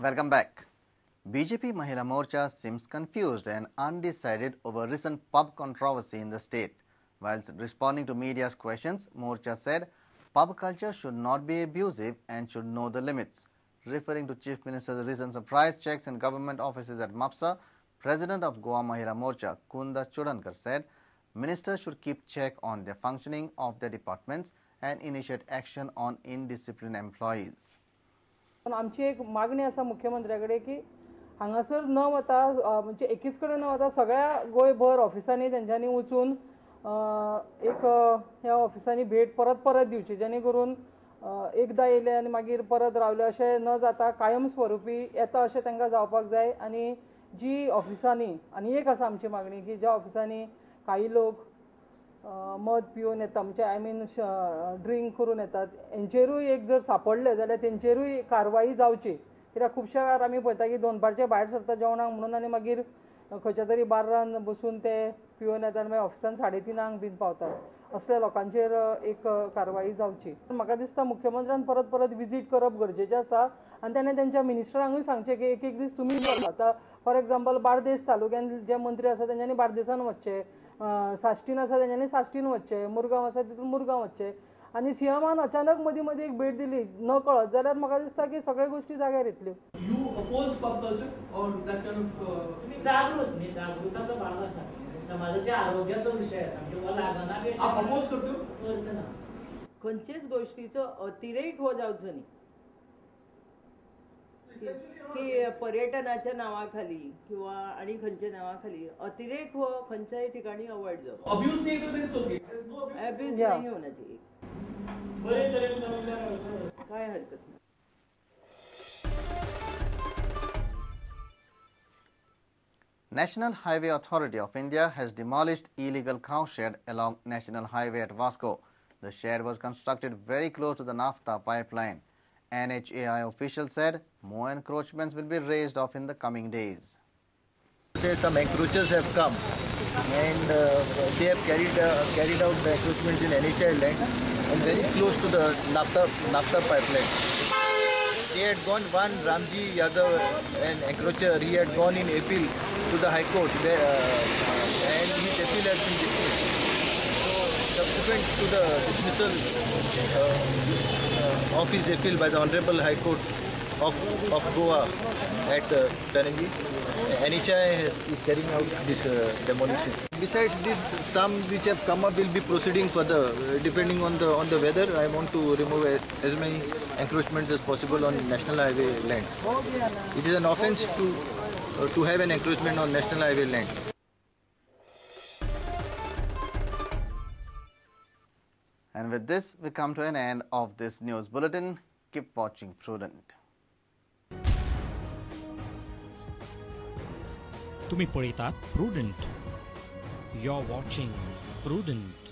Welcome back. BJP Mahila Morcha seems confused and undecided over recent pub controversy in the state. Whilst responding to media's questions, Morcha said pub culture should not be abusive and should know the limits. Referring to Chief Minister's recent surprise checks in government offices at Mapsa, President of Goa Mahila Morcha, Kunda Chodankar, said ministers should keep check on the functioning of their departments and initiate action on indisciplined employees. आमची एक मागणी आसा मुख्यमंत्र्याकडे की हांगासर न वता म्हणजे एकीच कडेन न वता सगळ्या गोंयभर ऑफिसांनी तेंच्यांनी वचून एक ह्या ऑफिसांनी भेट परत परत दिवची जेणे करून एकदा येयले आनी मागीर परत रावले अशें न जाता कायम स्वरुपी येता अशें तांकां जावपाक जाय आनी जी ऑफिसांनी आनी एक आसा आमची मागणी की ज्या ऑफिसांनी काही लोक मद पिवन येता म्हणजे आय मीन ड्रिंक करून येतात हेंचेरूय एक जर सांपडले जाल्यार तेंचेरूय कारवाई जावची कित्याक खुबश्या वेळार आमी पळयता की दोनपारचे भायर सरता जेवणाक म्हणून आनी मागीर खंयच्या तरी बार्रान बसून ते पिवन येतात आनी मागीर ऑफिसान 3:30 बीन पावतात असल्या लोकांचेर एक कारवाई जावची म्हाका दिसता मुख्यमंत्र्यान परत परत विजीट करप गरजेचें आसा आनी तेणें तेंच्या मिनिस्टरांकूय सांगचें की एक दीस तुमी आतां फॉर एग्जाम्पल बार्देस तालुक्यान जे मंत्री आसा तेंच्यांनी बार्देसान वचचें साश्टीन आसा तेंच्यांनी साश्टीन वचचें मुरगांव आसा तितून मुरगांव वचचें आनी सीएमान अचानक मदीं मदीं एक भेट दिली न कळत जाल्यार म्हाका दिसता की सगळ्यो गोश्टी जाग्यार येतल्यो You oppose pub culture or that kind of जागृताचो भाग आसा समाजाच्या आरोग्याचो विषय आसा किंवा लागना बी आप अपोज करतो खंयचेच गोष्टीचो अतिरेक हो जावचो न्ही की पर्यटनाच्या नावाखाली किंवा आणि खंयच्या नावाखाली अतिरेक हो खंयच्याय ठिकाणी अवॉइड जावप अब्यूज नहीं तो इट्स ओके अब्यूज नहीं होना चाहिए बरे तरेन समजल्यार काय हरकत नाही National Highway Authority of India has demolished illegal cow shed along National Highway at Vasco. The shed was constructed very close to the NAFTA pipeline. NHAI officials said more encroachments will be raised off in the coming days. Some encroachers have come and they have carried out the encroachments in NHAI land and very close to the NAFTA pipeline. They had gone, one Ramji Yadav, an encroacher, he had gone in appeal to the High Court and his appeal has been dismissed. So subsequent to the dismissal of his appeal by the Honorable High Court of Goa at Tarangi, NHAI is carrying out this demolition. Besides this, some which have come up will be proceeding further. Depending on the weather, I want to remove as many encroachments as possible on National Highway land. It is an offence to have an encroachment on National Highway land. And with this, we come to an end of this news bulletin. Keep watching Prudent. तुम्ही पळयतात prudent. You're watching Prudent.